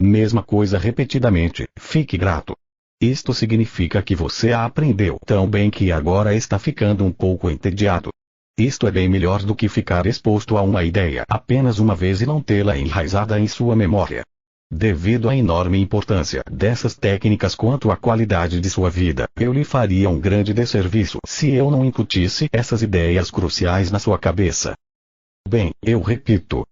Mesma coisa repetidamente, fique grato. Isto significa que você a aprendeu tão bem que agora está ficando um pouco entediado. Isto é bem melhor do que ficar exposto a uma ideia apenas uma vez e não tê-la enraizada em sua memória. Devido à enorme importância dessas técnicas quanto à qualidade de sua vida, eu lhe faria um grande desserviço se eu não incutisse essas ideias cruciais na sua cabeça. Bem, eu repito.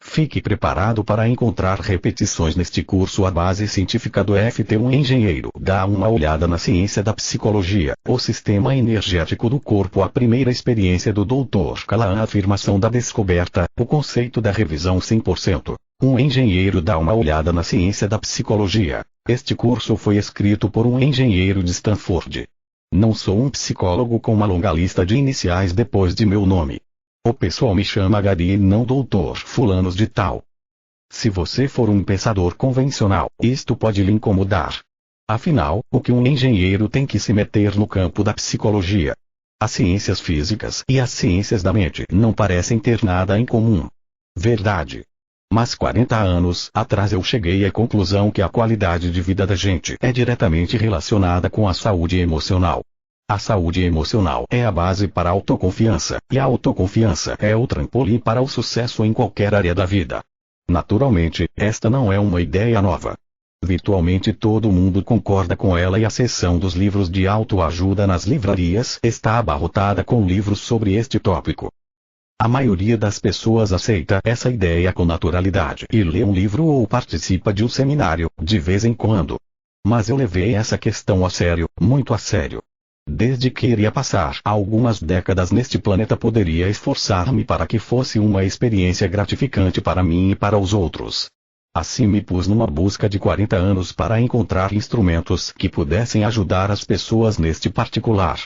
Fique preparado para encontrar repetições neste curso. A base científica do FT. Um engenheiro dá uma olhada na ciência da psicologia, o sistema energético do corpo. A primeira experiência do Dr. Callahan. A afirmação da descoberta, o conceito da revisão 100%. Um engenheiro dá uma olhada na ciência da psicologia. Este curso foi escrito por um engenheiro de Stanford. Não sou um psicólogo com uma longa lista de iniciais depois de meu nome. O pessoal me chama Gary e não doutor fulanos de tal. Se você for um pensador convencional, isto pode lhe incomodar. Afinal, o que um engenheiro tem que se meter no campo da psicologia? As ciências físicas e as ciências da mente não parecem ter nada em comum. Verdade. Mas 40 anos atrás eu cheguei à conclusão que a qualidade de vida da gente é diretamente relacionada com a saúde emocional. A saúde emocional é a base para a autoconfiança, e a autoconfiança é o trampolim para o sucesso em qualquer área da vida. Naturalmente, esta não é uma ideia nova. Virtualmente todo mundo concorda com ela e a seção dos livros de autoajuda nas livrarias está abarrotada com livros sobre este tópico. A maioria das pessoas aceita essa ideia com naturalidade e lê um livro ou participa de um seminário, de vez em quando. Mas eu levei essa questão a sério, muito a sério. Desde que iria passar algumas décadas neste planeta, poderia esforçar-me para que fosse uma experiência gratificante para mim e para os outros. Assim me pus numa busca de 40 anos para encontrar instrumentos que pudessem ajudar as pessoas neste particular.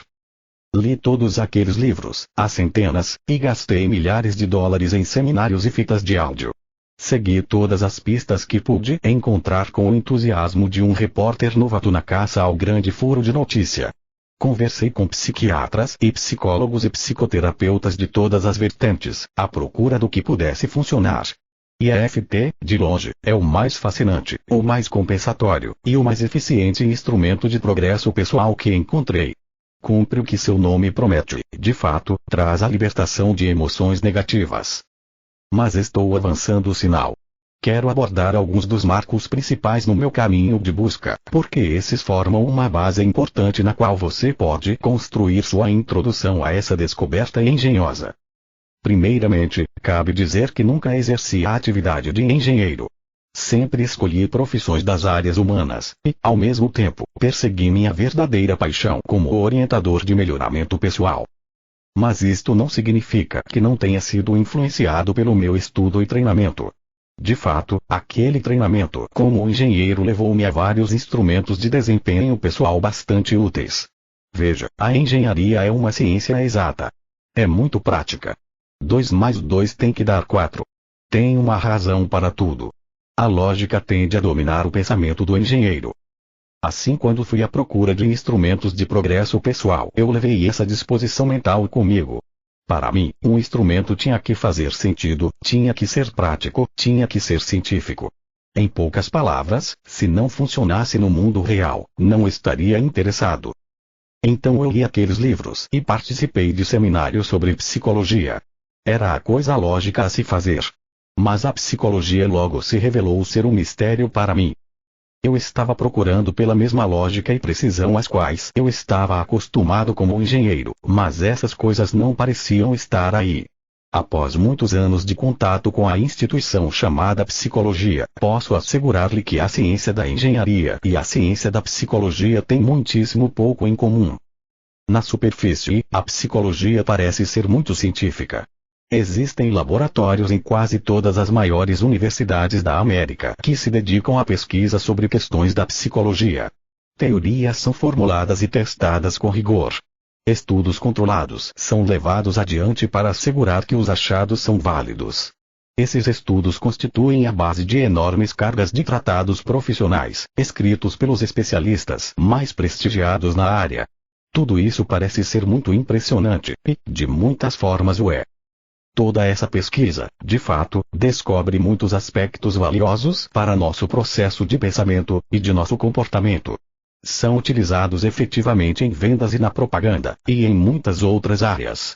Li todos aqueles livros, há centenas, e gastei milhares de dólares em seminários e fitas de áudio. Segui todas as pistas que pude encontrar com o entusiasmo de um repórter novato na caça ao grande furo de notícia. Conversei com psiquiatras e psicólogos e psicoterapeutas de todas as vertentes, à procura do que pudesse funcionar. E a FT, de longe, é o mais fascinante, o mais compensatório, e o mais eficiente instrumento de progresso pessoal que encontrei. Cumpre o que seu nome promete, de fato, traz a libertação de emoções negativas. Mas estou avançando o sinal. Quero abordar alguns dos marcos principais no meu caminho de busca, porque esses formam uma base importante na qual você pode construir sua introdução a essa descoberta engenhosa. Primeiramente, cabe dizer que nunca exerci a atividade de engenheiro. Sempre escolhi profissões das áreas humanas, e, ao mesmo tempo, persegui minha verdadeira paixão como orientador de melhoramento pessoal. Mas isto não significa que não tenha sido influenciado pelo meu estudo e treinamento. De fato, aquele treinamento como engenheiro levou-me a vários instrumentos de desempenho pessoal bastante úteis. Veja, a engenharia é uma ciência exata. É muito prática. 2 mais 2 tem que dar 4. Tem uma razão para tudo. A lógica tende a dominar o pensamento do engenheiro. Assim, quando fui à procura de instrumentos de progresso pessoal, eu levei essa disposição mental comigo. Para mim, um instrumento tinha que fazer sentido, tinha que ser prático, tinha que ser científico. Em poucas palavras, se não funcionasse no mundo real, não estaria interessado. Então eu li aqueles livros e participei de seminários sobre psicologia. Era a coisa lógica a se fazer. Mas a psicologia logo se revelou ser um mistério para mim. Eu estava procurando pela mesma lógica e precisão às quais eu estava acostumado como engenheiro, mas essas coisas não pareciam estar aí. Após muitos anos de contato com a instituição chamada psicologia, posso assegurar-lhe que a ciência da engenharia e a ciência da psicologia têm muitíssimo pouco em comum. Na superfície, a psicologia parece ser muito científica. Existem laboratórios em quase todas as maiores universidades da América que se dedicam à pesquisa sobre questões da psicologia. Teorias são formuladas e testadas com rigor. Estudos controlados são levados adiante para assegurar que os achados são válidos. Esses estudos constituem a base de enormes cargas de tratados profissionais, escritos pelos especialistas mais prestigiados na área. Tudo isso parece ser muito impressionante, e, de muitas formas o é. Toda essa pesquisa, de fato, descobre muitos aspectos valiosos para nosso processo de pensamento e de nosso comportamento. São utilizados efetivamente em vendas e na propaganda, e em muitas outras áreas.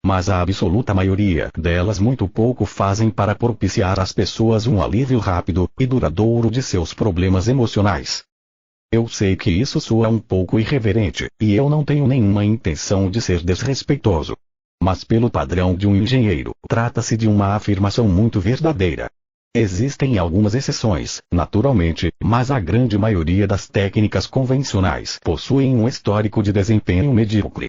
Mas a absoluta maioria delas muito pouco fazem para propiciar às pessoas um alívio rápido e duradouro de seus problemas emocionais. Eu sei que isso soa um pouco irreverente, e eu não tenho nenhuma intenção de ser desrespeitoso. Mas pelo padrão de um engenheiro, trata-se de uma afirmação muito verdadeira. Existem algumas exceções, naturalmente, mas a grande maioria das técnicas convencionais possuem um histórico de desempenho medíocre.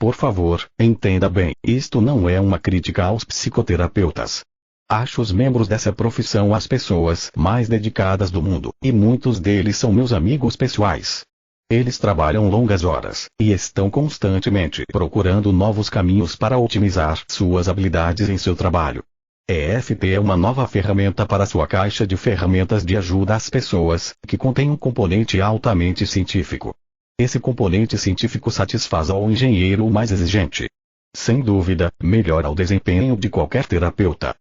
Por favor, entenda bem, isto não é uma crítica aos psicoterapeutas. Acho os membros dessa profissão as pessoas mais dedicadas do mundo, e muitos deles são meus amigos pessoais. Eles trabalham longas horas, e estão constantemente procurando novos caminhos para otimizar suas habilidades em seu trabalho. EFT é uma nova ferramenta para sua caixa de ferramentas de ajuda às pessoas, que contém um componente altamente científico. Esse componente científico satisfaz ao engenheiro mais exigente. Sem dúvida, melhora o desempenho de qualquer terapeuta.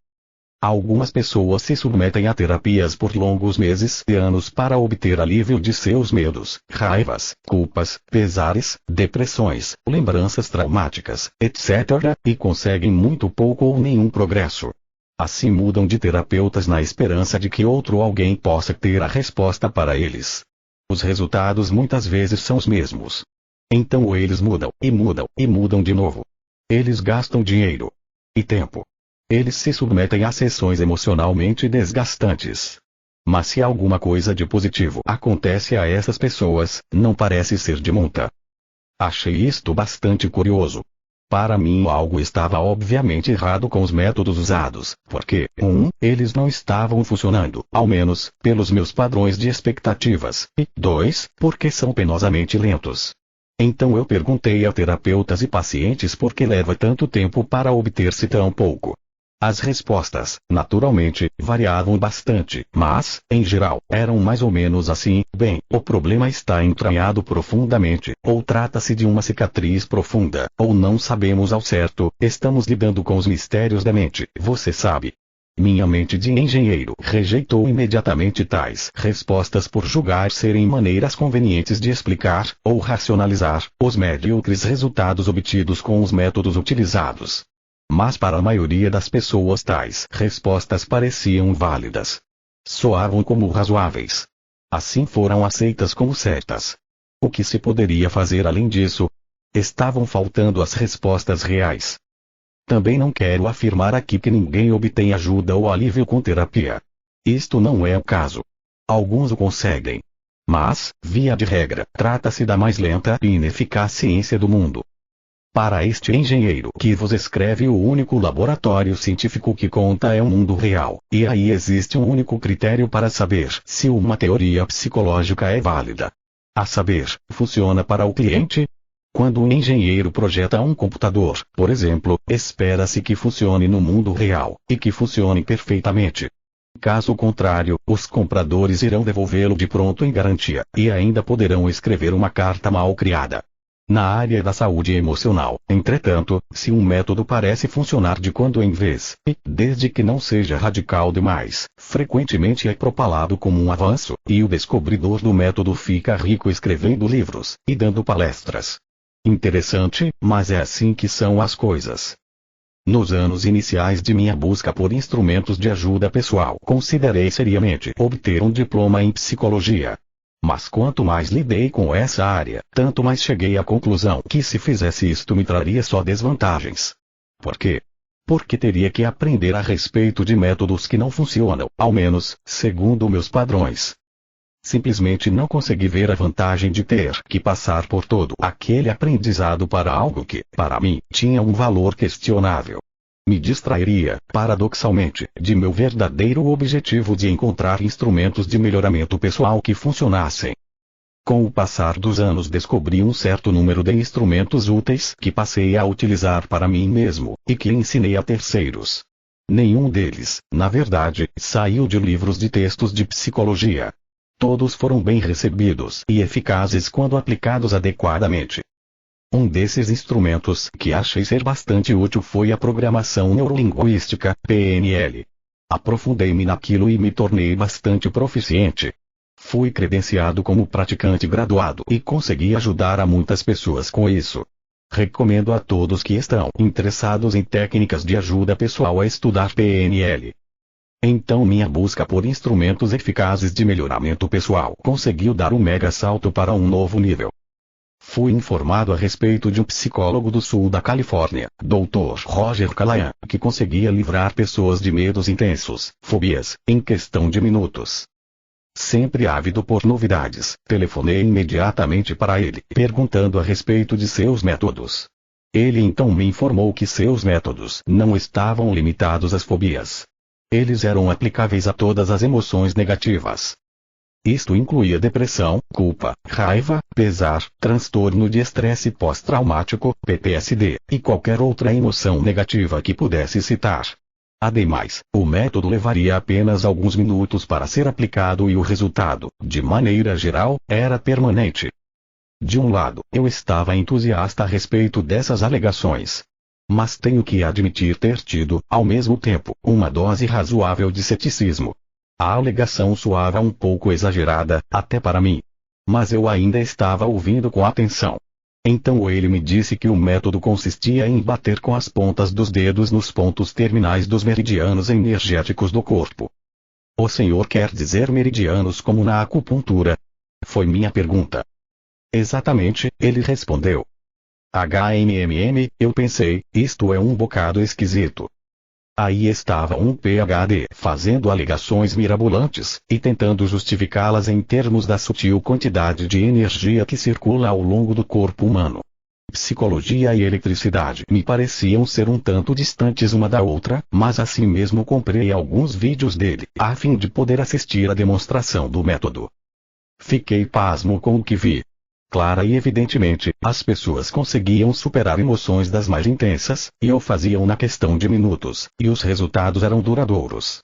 Algumas pessoas se submetem a terapias por longos meses e anos para obter alívio de seus medos, raivas, culpas, pesares, depressões, lembranças traumáticas, etc., e conseguem muito pouco ou nenhum progresso. Assim mudam de terapeutas na esperança de que outro alguém possa ter a resposta para eles. Os resultados muitas vezes são os mesmos. Então eles mudam, e mudam, e mudam de novo. Eles gastam dinheiro e tempo. Eles se submetem a sessões emocionalmente desgastantes. Mas se alguma coisa de positivo acontece a essas pessoas, não parece ser de monta. Achei isto bastante curioso. Para mim algo estava obviamente errado com os métodos usados, porque, eles não estavam funcionando, ao menos, pelos meus padrões de expectativas, e, 2, porque são penosamente lentos. Então eu perguntei a terapeutas e pacientes por que leva tanto tempo para obter-se tão pouco. As respostas, naturalmente, variavam bastante, mas, em geral, eram mais ou menos assim: bem, o problema está entranhado profundamente, ou trata-se de uma cicatriz profunda, ou não sabemos ao certo, estamos lidando com os mistérios da mente, você sabe. Minha mente de engenheiro rejeitou imediatamente tais respostas por julgar serem maneiras convenientes de explicar, ou racionalizar, os medíocres resultados obtidos com os métodos utilizados. Mas para a maioria das pessoas tais respostas pareciam válidas. Soavam como razoáveis. Assim foram aceitas como certas. O que se poderia fazer além disso? Estavam faltando as respostas reais. Também não quero afirmar aqui que ninguém obtém ajuda ou alívio com terapia. Isto não é o caso. Alguns o conseguem. Mas, via de regra, trata-se da mais lenta e ineficaz ciência do mundo. Para este engenheiro que vos escreve, o único laboratório científico que conta é o mundo real, e aí existe um único critério para saber se uma teoria psicológica é válida. A saber, funciona para o cliente? Quando um engenheiro projeta um computador, por exemplo, espera-se que funcione no mundo real, e que funcione perfeitamente. Caso contrário, os compradores irão devolvê-lo de pronto em garantia, e ainda poderão escrever uma carta mal criada. Na área da saúde emocional, entretanto, se um método parece funcionar de quando em vez, e, desde que não seja radical demais, frequentemente é propalado como um avanço, e o descobridor do método fica rico escrevendo livros, e dando palestras. Interessante, mas é assim que são as coisas. Nos anos iniciais de minha busca por instrumentos de ajuda pessoal, considerei seriamente obter um diploma em psicologia. Mas quanto mais lidei com essa área, tanto mais cheguei à conclusão que se fizesse isto me traria só desvantagens. Por quê? Porque teria que aprender a respeito de métodos que não funcionam, ao menos, segundo meus padrões. Simplesmente não consegui ver a vantagem de ter que passar por todo aquele aprendizado para algo que, para mim, tinha um valor questionável. Me distrairia, paradoxalmente, de meu verdadeiro objetivo de encontrar instrumentos de melhoramento pessoal que funcionassem. Com o passar dos anos descobri um certo número de instrumentos úteis que passei a utilizar para mim mesmo, e que ensinei a terceiros. Nenhum deles, na verdade, saiu de livros de textos de psicologia. Todos foram bem recebidos e eficazes quando aplicados adequadamente. Um desses instrumentos que achei ser bastante útil foi a programação neurolinguística, PNL. Aprofundei-me naquilo e me tornei bastante proficiente. Fui credenciado como praticante graduado e consegui ajudar a muitas pessoas com isso. Recomendo a todos que estão interessados em técnicas de ajuda pessoal a estudar PNL. Então minha busca por instrumentos eficazes de melhoramento pessoal conseguiu dar um mega salto para um novo nível. Fui informado a respeito de um psicólogo do sul da Califórnia, Dr. Roger Callahan, que conseguia livrar pessoas de medos intensos, fobias, em questão de minutos. Sempre ávido por novidades, telefonei imediatamente para ele, perguntando a respeito de seus métodos. Ele então me informou que seus métodos não estavam limitados às fobias. Eles eram aplicáveis a todas as emoções negativas. Isto incluía depressão, culpa, raiva, pesar, transtorno de estresse pós-traumático, PTSD, e qualquer outra emoção negativa que pudesse citar. Ademais, o método levaria apenas alguns minutos para ser aplicado e o resultado, de maneira geral, era permanente. De um lado, eu estava entusiasta a respeito dessas alegações. Mas tenho que admitir ter tido, ao mesmo tempo, uma dose razoável de ceticismo. A alegação soava um pouco exagerada, até para mim. Mas eu ainda estava ouvindo com atenção. Então ele me disse que o método consistia em bater com as pontas dos dedos nos pontos terminais dos meridianos energéticos do corpo. O senhor quer dizer meridianos como na acupuntura? Foi minha pergunta. Exatamente, ele respondeu. Eu pensei, isto é um bocado esquisito. Aí estava um PhD fazendo alegações mirabolantes, e tentando justificá-las em termos da sutil quantidade de energia que circula ao longo do corpo humano. Psicologia e eletricidade me pareciam ser um tanto distantes uma da outra, mas assim mesmo comprei alguns vídeos dele, a fim de poder assistir à demonstração do método. Fiquei pasmo com o que vi. Clara e evidentemente, as pessoas conseguiam superar emoções das mais intensas, e o faziam na questão de minutos, e os resultados eram duradouros.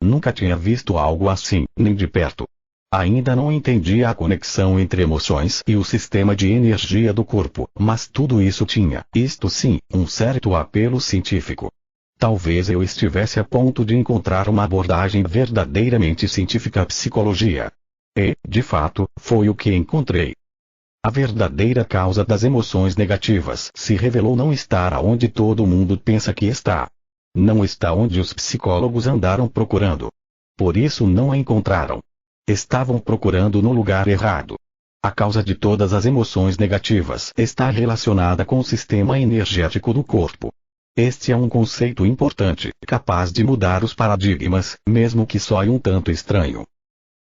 Nunca tinha visto algo assim, nem de perto. Ainda não entendia a conexão entre emoções e o sistema de energia do corpo, mas tudo isso tinha, isto sim, um certo apelo científico. Talvez eu estivesse a ponto de encontrar uma abordagem verdadeiramente científica à psicologia. E, de fato, foi o que encontrei. A verdadeira causa das emoções negativas se revelou não estar aonde todo mundo pensa que está. Não está onde os psicólogos andaram procurando. Por isso não a encontraram. Estavam procurando no lugar errado. A causa de todas as emoções negativas está relacionada com o sistema energético do corpo. Este é um conceito importante, capaz de mudar os paradigmas, mesmo que soe um tanto estranho.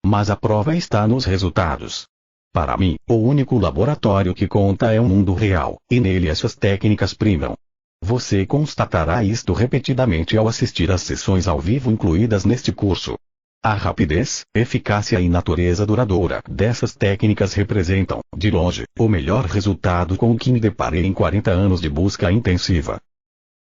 Mas a prova está nos resultados. Para mim, o único laboratório que conta é o mundo real, e nele essas técnicas primam. Você constatará isto repetidamente ao assistir às sessões ao vivo incluídas neste curso. A rapidez, eficácia e natureza duradoura dessas técnicas representam, de longe, o melhor resultado com o que me deparei em 40 anos de busca intensiva.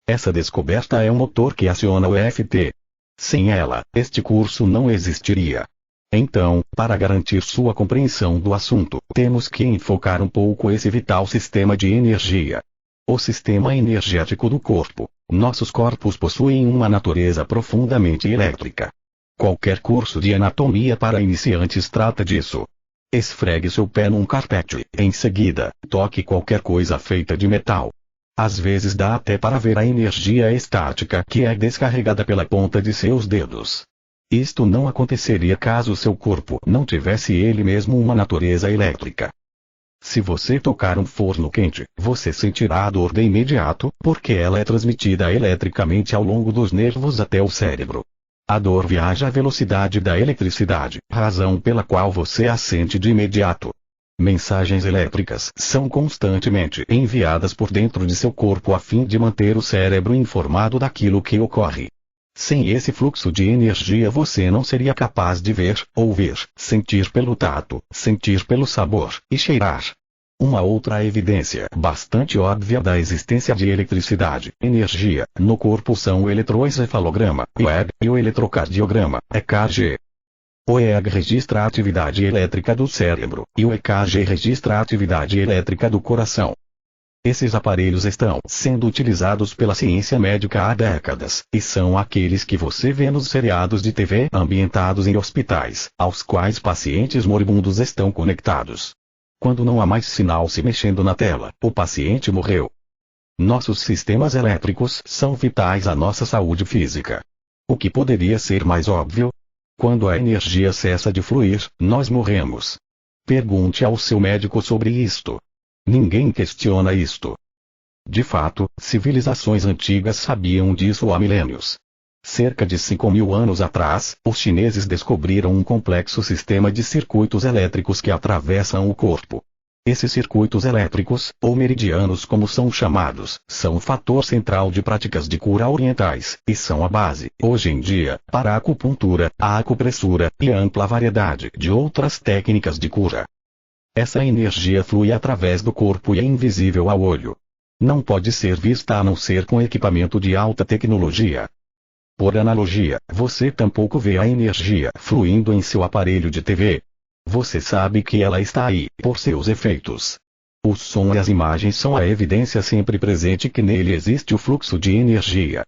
Essa descoberta é o motor que aciona o EFT. Sem ela, este curso não existiria. Então, para garantir sua compreensão do assunto, temos que enfocar um pouco esse vital sistema de energia. O sistema energético do corpo. Nossos corpos possuem uma natureza profundamente elétrica. Qualquer curso de anatomia para iniciantes trata disso. Esfregue seu pé num carpete, em seguida, toque qualquer coisa feita de metal. Às vezes dá até para ver a energia estática que é descarregada pela ponta de seus dedos. Isto não aconteceria caso seu corpo não tivesse ele mesmo uma natureza elétrica. Se você tocar um forno quente, você sentirá a dor de imediato, porque ela é transmitida eletricamente ao longo dos nervos até o cérebro. A dor viaja à velocidade da eletricidade, razão pela qual você a sente de imediato. Mensagens elétricas são constantemente enviadas por dentro de seu corpo a fim de manter o cérebro informado daquilo que ocorre. Sem esse fluxo de energia você não seria capaz de ver, ouvir, sentir pelo tato, sentir pelo sabor, e cheirar. Uma outra evidência bastante óbvia da existência de eletricidade, energia, no corpo são o eletroencefalograma, EEG, e o eletrocardiograma, EKG. O EEG registra a atividade elétrica do cérebro, e o EKG registra a atividade elétrica do coração. Esses aparelhos estão sendo utilizados pela ciência médica há décadas, e são aqueles que você vê nos seriados de TV ambientados em hospitais, aos quais pacientes moribundos estão conectados. Quando não há mais sinal se mexendo na tela, o paciente morreu. Nossos sistemas elétricos são vitais à nossa saúde física. O que poderia ser mais óbvio? Quando a energia cessa de fluir, nós morremos. Pergunte ao seu médico sobre isto. Ninguém questiona isto. De fato, civilizações antigas sabiam disso há milênios. Cerca de 5.000 anos atrás, os chineses descobriram um complexo sistema de circuitos elétricos que atravessam o corpo. Esses circuitos elétricos, ou meridianos como são chamados, são o fator central de práticas de cura orientais, e são a base, hoje em dia, para a acupuntura, a acupressura, e a ampla variedade de outras técnicas de cura. Essa energia flui através do corpo e é invisível ao olho. Não pode ser vista a não ser com equipamento de alta tecnologia. Por analogia, você tampouco vê a energia fluindo em seu aparelho de TV. Você sabe que ela está aí, por seus efeitos. O som e as imagens são a evidência sempre presente que nele existe o fluxo de energia.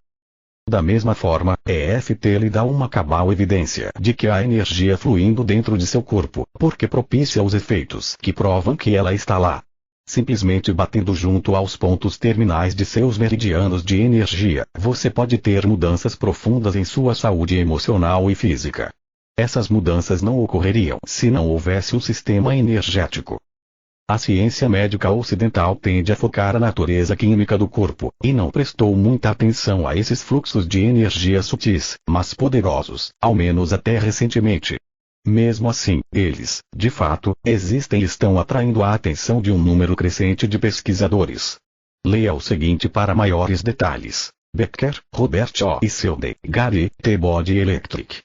Da mesma forma, EFT lhe dá uma cabal evidência de que há energia fluindo dentro de seu corpo, porque propicia os efeitos que provam que ela está lá. Simplesmente batendo junto aos pontos terminais de seus meridianos de energia, você pode ter mudanças profundas em sua saúde emocional e física. Essas mudanças não ocorreriam se não houvesse um sistema energético. A ciência médica ocidental tende a focar a natureza química do corpo, e não prestou muita atenção a esses fluxos de energia sutis, mas poderosos, ao menos até recentemente. Mesmo assim, eles, de fato, existem e estão atraindo a atenção de um número crescente de pesquisadores. Leia o seguinte para maiores detalhes. Becker, Robert O. e Seldey, Gary, The Body Electric.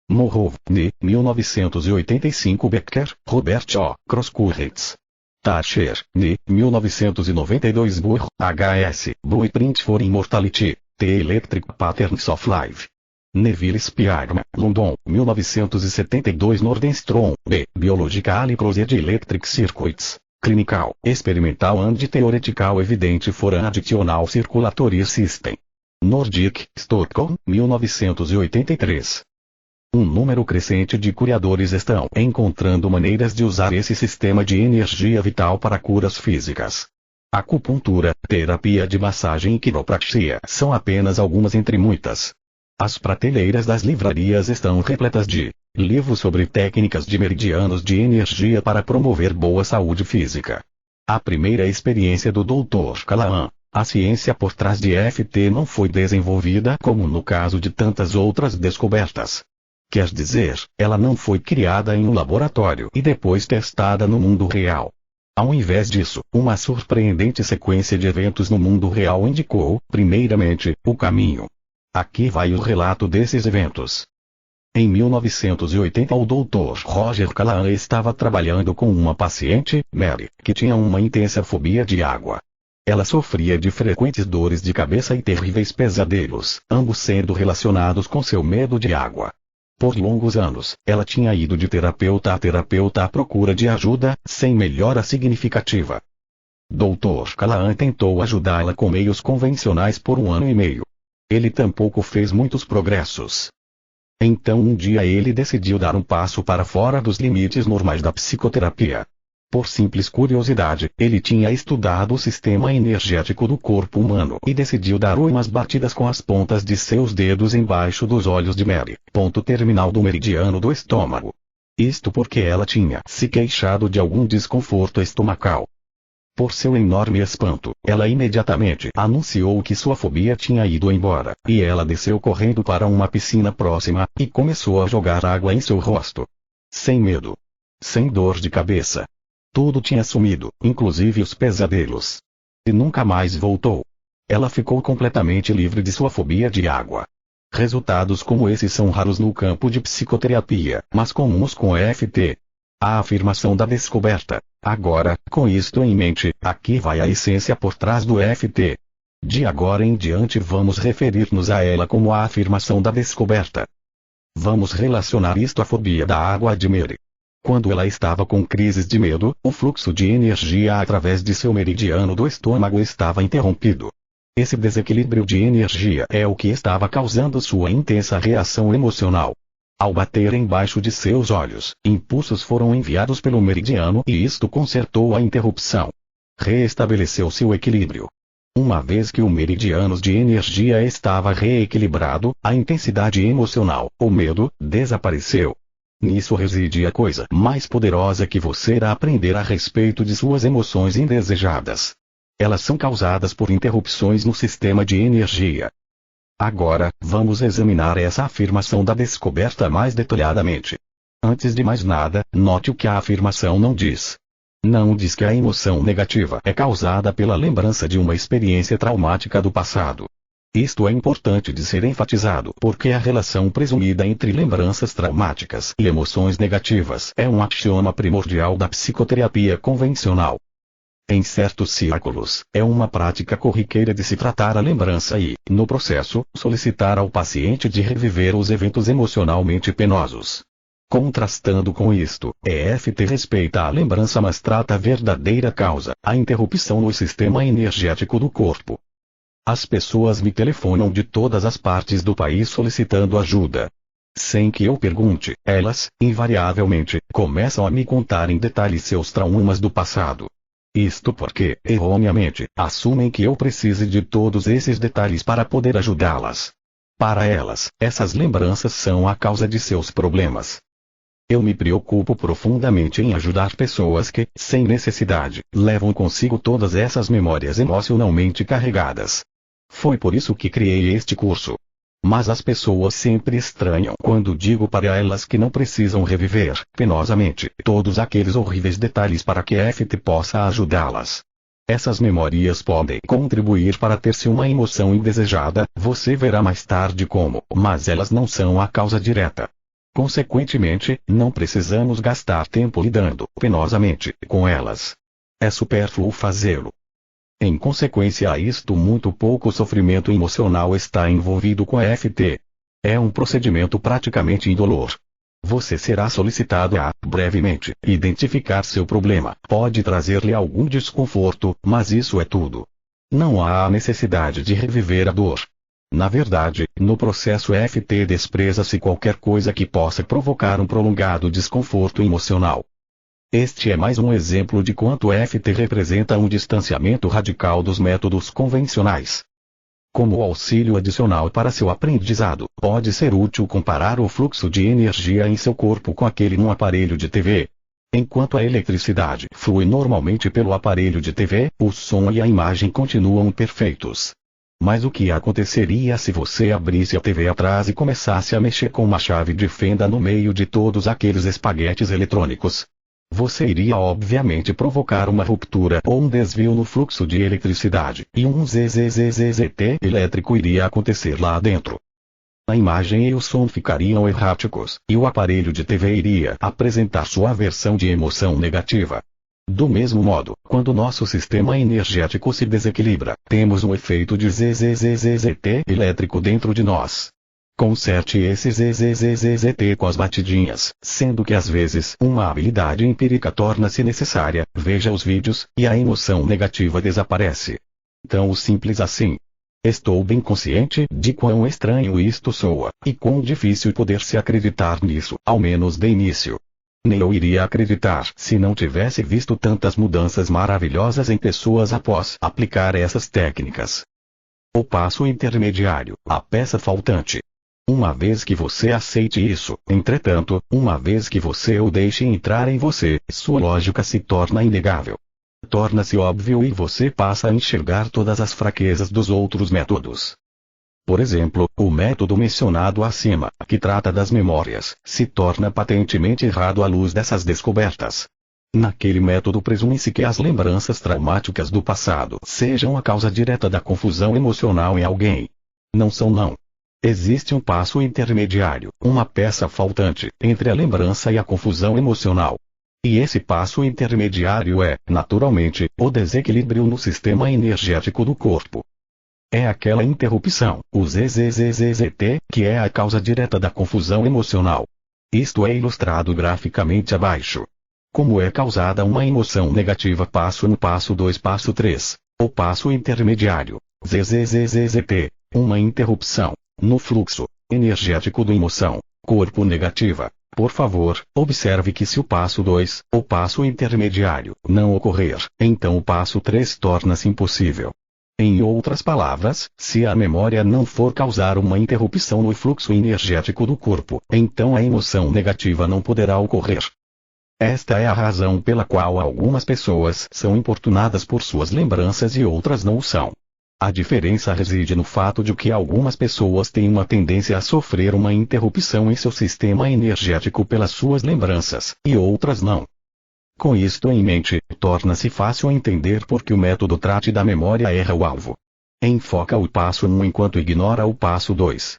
Morrov, N. 1985. Becker, Robert O. Cross-Currents. Tasher, N. 1992. Burr, H.S. Blueprint for Immortality, The Electric Patterns of Life. Neville Spearman, London, 1972. Nordenstrom, B. Biological Closed Electric Circuits. Clinical, Experimental and Theoretical Evidence for an Additional Circulatory System. Nordic, Stockholm, 1983. Um número crescente de curadores estão encontrando maneiras de usar esse sistema de energia vital para curas físicas. Acupuntura, terapia de massagem e quiropraxia são apenas algumas entre muitas. As prateleiras das livrarias estão repletas de livros sobre técnicas de meridianos de energia para promover boa saúde física. A primeira experiência do Dr. Callahan, a ciência por trás de EFT não foi desenvolvida como no caso de tantas outras descobertas. Quer dizer, ela não foi criada em um laboratório e depois testada no mundo real. Ao invés disso, uma surpreendente sequência de eventos no mundo real indicou, primeiramente, o caminho. Aqui vai o relato desses eventos. Em 1980 o Dr. Roger Callahan estava trabalhando com uma paciente, Mary, que tinha uma intensa fobia de água. Ela sofria de frequentes dores de cabeça e terríveis pesadelos, ambos sendo relacionados com seu medo de água. Por longos anos, ela tinha ido de terapeuta a terapeuta à procura de ajuda, sem melhora significativa. Dr. Callahan tentou ajudá-la com meios convencionais por 1 ano e meio. Ele tampouco fez muitos progressos. Então um dia ele decidiu dar um passo para fora dos limites normais da psicoterapia. Por simples curiosidade, ele tinha estudado o sistema energético do corpo humano e decidiu dar umas batidas com as pontas de seus dedos embaixo dos olhos de Mary, ponto terminal do meridiano do estômago. Isto porque ela tinha se queixado de algum desconforto estomacal. Por seu enorme espanto, ela imediatamente anunciou que sua fobia tinha ido embora, e ela desceu correndo para uma piscina próxima, e começou a jogar água em seu rosto. Sem medo. Sem dor de cabeça. Tudo tinha sumido, inclusive os pesadelos. E nunca mais voltou. Ela ficou completamente livre de sua fobia de água. Resultados como esses são raros no campo de psicoterapia, mas comuns com EFT. A afirmação da descoberta. Agora, com isto em mente, aqui vai a essência por trás do EFT. De agora em diante vamos referir-nos a ela como a afirmação da descoberta. Vamos relacionar isto à fobia da água de Mary. Quando ela estava com crises de medo, o fluxo de energia através de seu meridiano do estômago estava interrompido. Esse desequilíbrio de energia é o que estava causando sua intensa reação emocional. Ao bater embaixo de seus olhos, impulsos foram enviados pelo meridiano e isto consertou a interrupção. Reestabeleceu seu equilíbrio. Uma vez que o meridiano de energia estava reequilibrado, a intensidade emocional, o medo, desapareceu. Nisso reside a coisa mais poderosa que você irá aprender a respeito de suas emoções indesejadas. Elas são causadas por interrupções no sistema de energia. Agora, vamos examinar essa afirmação da descoberta mais detalhadamente. Antes de mais nada, note o que a afirmação não diz. Não diz que a emoção negativa é causada pela lembrança de uma experiência traumática do passado. Isto é importante de ser enfatizado porque a relação presumida entre lembranças traumáticas e emoções negativas é um axioma primordial da psicoterapia convencional. Em certos círculos, é uma prática corriqueira de se tratar a lembrança e, no processo, solicitar ao paciente de reviver os eventos emocionalmente penosos. Contrastando com isto, EFT respeita a lembrança mas trata a verdadeira causa, a interrupção no sistema energético do corpo. As pessoas me telefonam de todas as partes do país solicitando ajuda. Sem que eu pergunte, elas, invariavelmente, começam a me contar em detalhes seus traumas do passado. Isto porque, erroneamente, assumem que eu precise de todos esses detalhes para poder ajudá-las. Para elas, essas lembranças são a causa de seus problemas. Eu me preocupo profundamente em ajudar pessoas que, sem necessidade, levam consigo todas essas memórias emocionalmente carregadas. Foi por isso que criei este curso. Mas as pessoas sempre estranham quando digo para elas que não precisam reviver, penosamente, todos aqueles horríveis detalhes para que EFT possa ajudá-las. Essas memórias podem contribuir para ter-se uma emoção indesejada, você verá mais tarde como, mas elas não são a causa direta. Consequentemente, não precisamos gastar tempo lidando, penosamente, com elas. É supérfluo fazê-lo. Em consequência a isto muito pouco sofrimento emocional está envolvido com a EFT. É um procedimento praticamente indolor. Você será solicitado a, brevemente, identificar seu problema. Pode trazer-lhe algum desconforto, mas isso é tudo. Não há a necessidade de reviver a dor. Na verdade, no processo EFT despreza-se qualquer coisa que possa provocar um prolongado desconforto emocional. Este é mais um exemplo de quanto EFT representa um distanciamento radical dos métodos convencionais. Como auxílio adicional para seu aprendizado, pode ser útil comparar o fluxo de energia em seu corpo com aquele num aparelho de TV. Enquanto a eletricidade flui normalmente pelo aparelho de TV, o som e a imagem continuam perfeitos. Mas o que aconteceria se você abrisse a TV atrás e começasse a mexer com uma chave de fenda no meio de todos aqueles espaguetes eletrônicos? Você iria obviamente provocar uma ruptura ou um desvio no fluxo de eletricidade, e um ZZZZT elétrico iria acontecer lá dentro. A imagem e o som ficariam erráticos, e o aparelho de TV iria apresentar sua versão de emoção negativa. Do mesmo modo, quando nosso sistema energético se desequilibra, temos um efeito de ZZZZT elétrico dentro de nós. Conserte esse ZZZZT com as batidinhas, sendo que às vezes uma habilidade empírica torna-se necessária, veja os vídeos, e a emoção negativa desaparece. Tão simples assim. Estou bem consciente de quão estranho isto soa, e quão difícil poder-se acreditar nisso, ao menos de início. Nem eu iria acreditar se não tivesse visto tantas mudanças maravilhosas em pessoas após aplicar essas técnicas. O passo intermediário, a peça faltante. Uma vez que você aceite isso, entretanto, uma vez que você o deixe entrar em você, sua lógica se torna inegável. Torna-se óbvio e você passa a enxergar todas as fraquezas dos outros métodos. Por exemplo, o método mencionado acima, que trata das memórias, se torna patentemente errado à luz dessas descobertas. Naquele método presume-se que as lembranças traumáticas do passado sejam a causa direta da confusão emocional em alguém. Não são não. Existe um passo intermediário, uma peça faltante, entre a lembrança e a confusão emocional. E esse passo intermediário é, naturalmente, o desequilíbrio no sistema energético do corpo. É aquela interrupção, o ZZZZT, que é a causa direta da confusão emocional. Isto é ilustrado graficamente abaixo. Como é causada uma emoção negativa? Passo 1, passo 2, passo 3. O passo intermediário. ZZZZZT. Uma interrupção no fluxo energético da emoção, corpo negativa. Por favor, observe que se o passo 2, o passo intermediário, não ocorrer, então o passo 3 torna-se impossível. Em outras palavras, se a memória não for causar uma interrupção no fluxo energético do corpo, então a emoção negativa não poderá ocorrer. Esta é a razão pela qual algumas pessoas são importunadas por suas lembranças e outras não o são. A diferença reside no fato de que algumas pessoas têm uma tendência a sofrer uma interrupção em seu sistema energético pelas suas lembranças, e outras não. Com isto em mente, torna-se fácil entender por que o método trate da memória erra o alvo. Enfoca o passo 1 enquanto ignora o passo 2.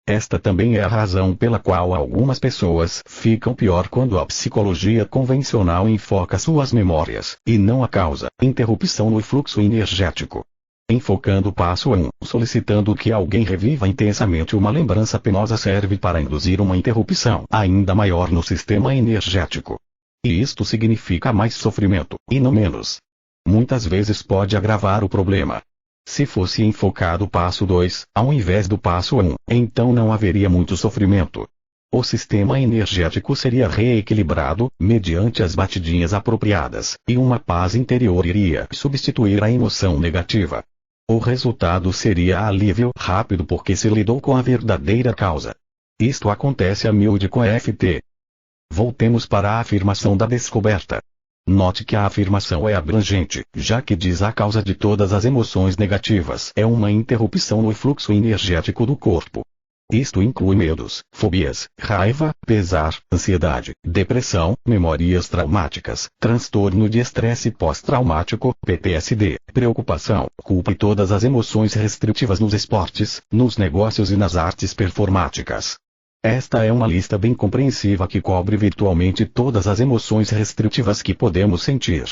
Esta também é a razão pela qual algumas pessoas ficam pior quando a psicologia convencional enfoca suas memórias, e não a causa interrupção no fluxo energético. Enfocando o passo 1, solicitando que alguém reviva intensamente uma lembrança penosa serve para induzir uma interrupção ainda maior no sistema energético. E isto significa mais sofrimento, e não menos. Muitas vezes pode agravar o problema. Se fosse enfocado o passo 2, ao invés do passo 1, então não haveria muito sofrimento. O sistema energético seria reequilibrado, mediante as batidinhas apropriadas, e uma paz interior iria substituir a emoção negativa. O resultado seria alívio rápido porque se lidou com a verdadeira causa. Isto acontece a miúde com FT. Voltemos para a afirmação da descoberta. Note que a afirmação é abrangente, já que diz a causa de todas as emoções negativas é uma interrupção no fluxo energético do corpo. Isto inclui medos, fobias, raiva, pesar, ansiedade, depressão, memórias traumáticas, transtorno de estresse pós-traumático, PTSD, preocupação, culpa e todas as emoções restritivas nos esportes, nos negócios e nas artes performáticas. Esta é uma lista bem compreensiva que cobre virtualmente todas as emoções restritivas que podemos sentir.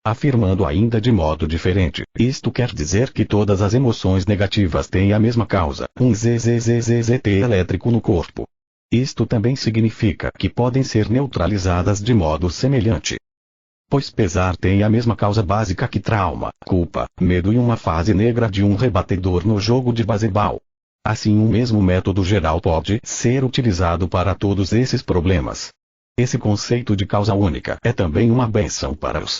Afirmando ainda de modo diferente, isto quer dizer que todas as emoções negativas têm a mesma causa, um ZZZZT elétrico no corpo. Isto também significa que podem ser neutralizadas de modo semelhante. Pois pesar tem a mesma causa básica que trauma, culpa, medo e uma fase negra de um rebatedor no jogo de baseball. Assim, um mesmo método geral pode ser utilizado para todos esses problemas. Esse conceito de causa única é também uma bênção para os